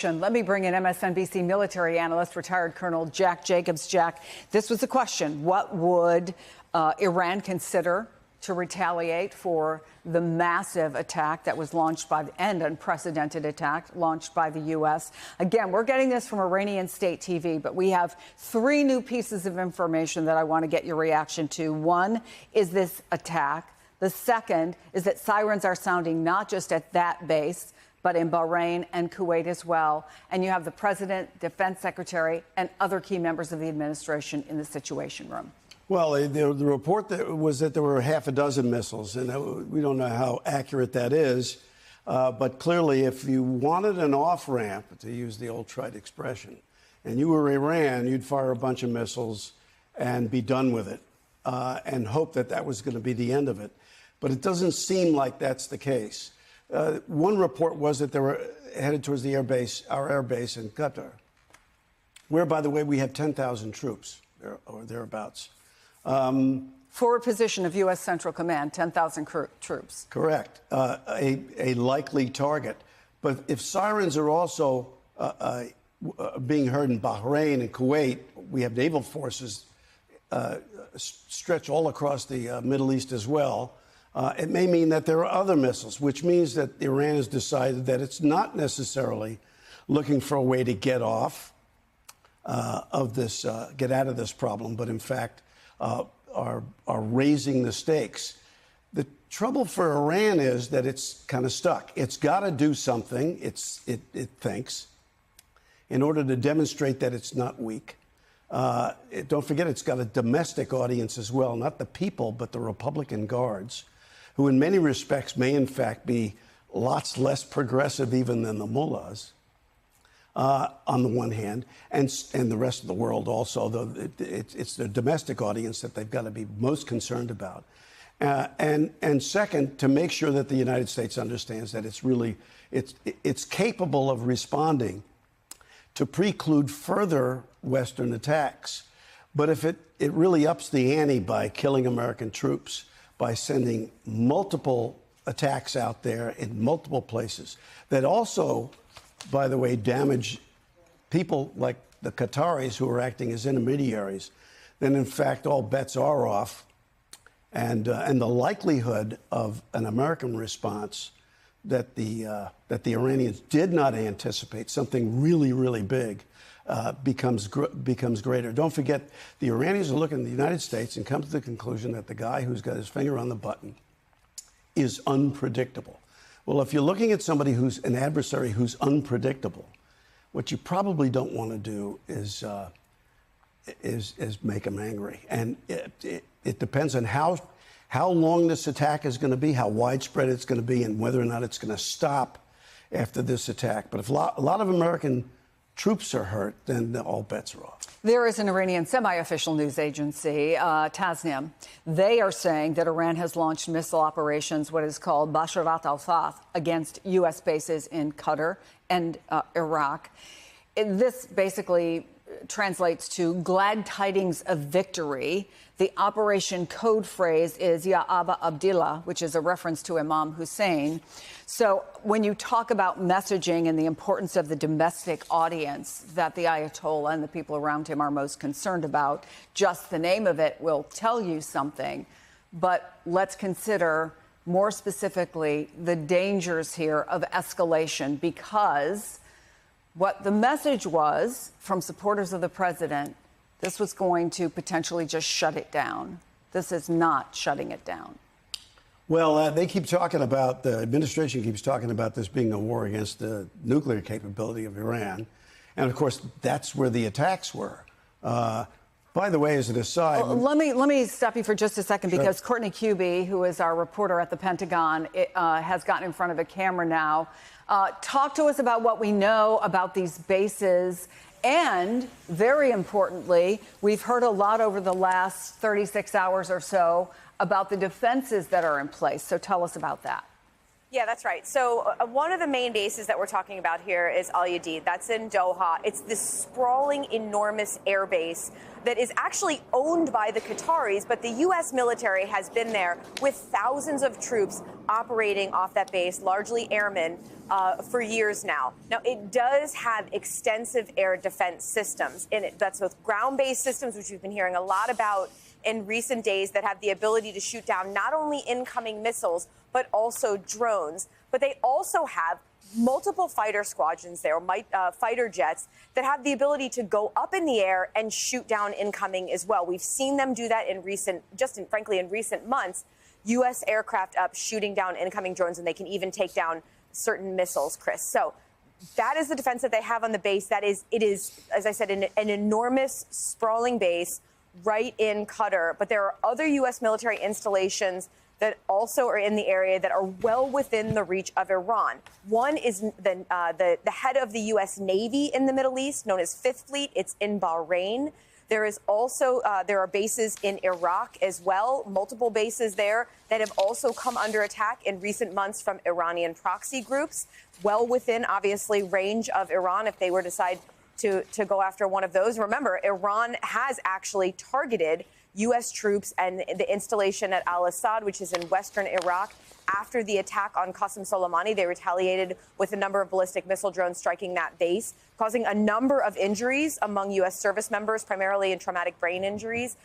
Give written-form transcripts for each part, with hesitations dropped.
Let me bring in MSNBC military analyst, retired Colonel Jack Jacobs. Jack, this was the question. What would Iran consider to retaliate for the massive attack that was launched by and unprecedented attack launched by the U.S.? Again, we're getting this from Iranian state TV, but we have three new pieces of information that I want to get your reaction to. One is this attack. The second is that sirens are sounding not just at that base, but in Bahrain and Kuwait as well. And you have the president, defense secretary, and other key members of the administration in the Situation Room. Well, the report was that there were half a dozen missiles, and we don't know how accurate that is. But clearly, if you wanted an off-ramp, to use the old trite expression, and you were Iran, you'd fire a bunch of missiles and be done with it, and hope that that was going to be the end of it. But it doesn't seem like that's the case. One report was that they were headed towards the our air base in Qatar, where, by the way, we have 10,000 troops or thereabouts. Forward position of U.S. Central Command, 10,000 troops. Correct. A likely target. But if sirens are also being heard in Bahrain and Kuwait, we have naval forces stretch all across the Middle East as well. It may mean that there are other missiles, which means that Iran has decided that it's not necessarily looking for a way to get off of this, get out of this problem, but in fact are raising the stakes. The trouble for Iran is that it's kind of stuck. It's got to do something, it thinks, in order to demonstrate that it's not weak. Don't forget, it's got a domestic audience as well, not the people, but the Republican guards, who in many respects may in fact be lots less progressive even than the mullahs, on the one hand, and the rest of the world also, though it's the domestic audience that they've got to be most concerned about. And second, to make sure that the United States understands that it's capable of responding to preclude further Western attacks. But if it really ups the ante by killing American troops, by sending multiple attacks out there in multiple places that also, by the way, damage people like the Qataris who are acting as intermediaries, then in fact all bets are off, and the likelihood of an American response that the Iranians did not anticipate, something really, really big, becomes greater. Don't forget, the Iranians are looking at the United States and come to the conclusion that the guy who's got his finger on the button is unpredictable. Well, if you're looking at somebody who's an adversary who's unpredictable, what you probably don't want to do is make them angry. And it depends on how long this attack is going to be, how widespread it's going to be, and whether or not it's going to stop after this attack. But if a lot of American troops are hurt, then all bets are off. There is an Iranian semi-official news agency, Tasnim. They are saying that Iran has launched missile operations, what is called Basharat al-Fath, against U.S. bases in Qatar and Iraq. This basically translates to glad tidings of victory. The operation code phrase is Ya Aba Abdillah, which is a reference to Imam Hussein. So when you talk about messaging and the importance of the domestic audience that the Ayatollah and the people around him are most concerned about, just the name of it will tell you something. But let's consider more specifically the dangers here of escalation, because what the message was from supporters of the president, this was going to potentially just shut it down. This is not shutting it down. Well, they keep talking about, the administration keeps talking about this being a war against the nuclear capability of Iran. And of course, that's where the attacks were. By the way, as an aside... Let me stop you for just a second, because Courtney Kube, who is our reporter at the Pentagon, has gotten in front of a camera now. Talk to us about what we know about these bases. And very importantly, we've heard a lot over the last 36 hours or so about the defenses that are in place. So tell us about that. Yeah, that's right. So one of the main bases that we're talking about here is Al Udeid. That's in Doha. It's this sprawling, enormous air base that is actually owned by the Qataris, but the U.S. military has been there with thousands of troops operating off that base, largely airmen, for years now. Now, it does have extensive air defense systems in it. That's both ground-based systems, which we've been hearing a lot about in recent days, that have the ability to shoot down not only incoming missiles, but also drones. But they also have multiple fighter squadrons there, fighter jets, that have the ability to go up in the air and shoot down incoming as well. We've seen them do that in frankly, in recent months, U.S. aircraft up shooting down incoming drones, and they can even take down certain missiles, Chris. So that is the defense that they have on the base. It is, as I said, an enormous, sprawling base right in Qatar. But there are other U.S. military installations that also are in the area that are well within the reach of Iran. One is the head of the U.S. Navy in the Middle East, known as Fifth Fleet. It's in Bahrain. There is also there are bases in Iraq as well, multiple bases there that have also come under attack in recent months from Iranian proxy groups, well within, obviously, range of Iran if they were to decide to go after one of those. Remember, Iran has actually targeted U.S. troops and the installation at al-Assad, which is in western Iraq. After the attack on Qasem Soleimani, they retaliated with a number of ballistic missile drones striking that base, causing a number of injuries among U.S. service members, primarily in traumatic brain injuries.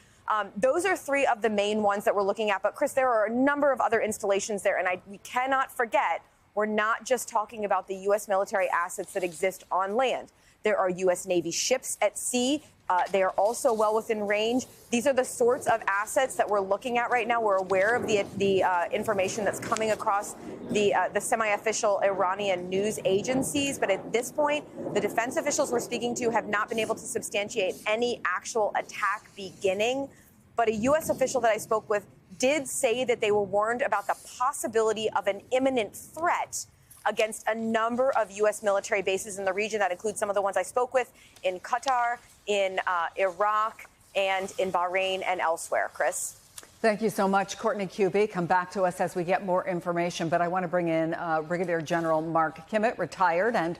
Those are three of the main ones that we're looking at. But, Chris, there are a number of other installations there, and we cannot forget, we're not just talking about the U.S. military assets that exist on land. There are U.S. Navy ships at sea. They are also well within range. These are the sorts of assets that we're looking at right now. We're aware of the information that's coming across the semi-official Iranian news agencies. But at this point, the defense officials we're speaking to have not been able to substantiate any actual attack beginning. But a U.S. official that I spoke with did say that they were warned about the possibility of an imminent threat against a number of U.S. military bases in the region. That includes some of the ones I spoke with in Qatar, in Iraq, and in Bahrain and elsewhere. Chris? Thank you so much, Courtney Kube. Come back to us as we get more information. But I want to bring in Brigadier General Mark Kimmitt, retired and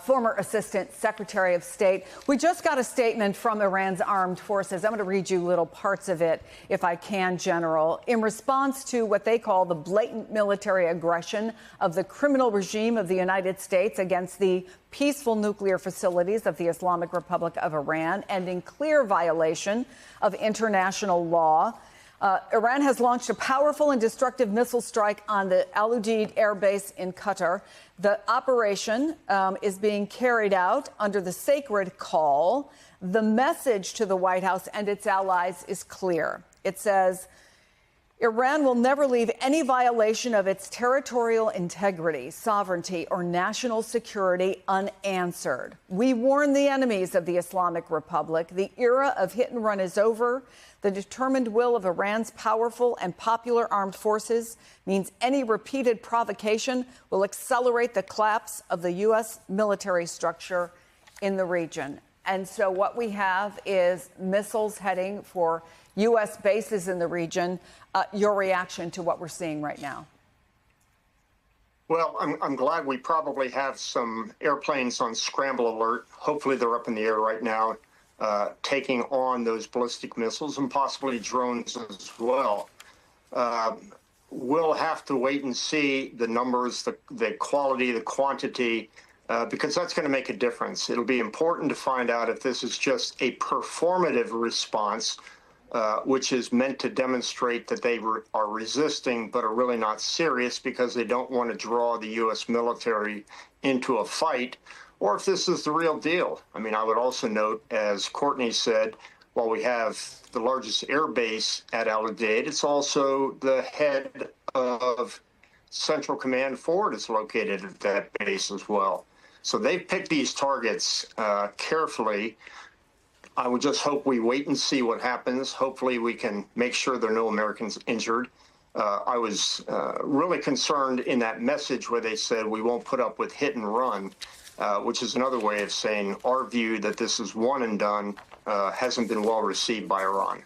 former Assistant Secretary of State. We just got a statement from Iran's armed forces. I'm going to read you little parts of it, if I can, General. In response to what they call the blatant military aggression of the criminal regime of the United States against the peaceful nuclear facilities of the Islamic Republic of Iran, and in clear violation of international law, Iran has launched a powerful and destructive missile strike on the Al Udeid air base in Qatar. The operation is being carried out under the sacred call. The message to the White House and its allies is clear. It says, Iran will never leave any violation of its territorial integrity, sovereignty, or national security unanswered. We warn the enemies of the Islamic Republic. The era of hit and run is over. The determined will of Iran's powerful and popular armed forces means any repeated provocation will accelerate the collapse of the U.S. military structure in the region. And so what we have is missiles heading for U.S. bases in the region. Your reaction to what we're seeing right now? Well, I'm glad we probably have some airplanes on scramble alert. Hopefully they're up in the air right now, taking on those ballistic missiles and possibly drones as well. We'll have to wait and see the numbers, the quality, the quantity, because that's going to make a difference. It'll be important to find out if this is just a performative response, which is meant to demonstrate that they are resisting but are really not serious because they don't want to draw the U.S. military into a fight, or if this is the real deal. I mean, I would also note, as Courtney said, while we have the largest air base at Al Udeid, it's also the head of Central Command Forward is located at that base as well. So they've picked these targets carefully. I would just hope we wait and see what happens. Hopefully we can make sure there are no Americans injured. I was really concerned in that message where they said we won't put up with hit and run, which is another way of saying our view that this is one and done hasn't been well received by Iran.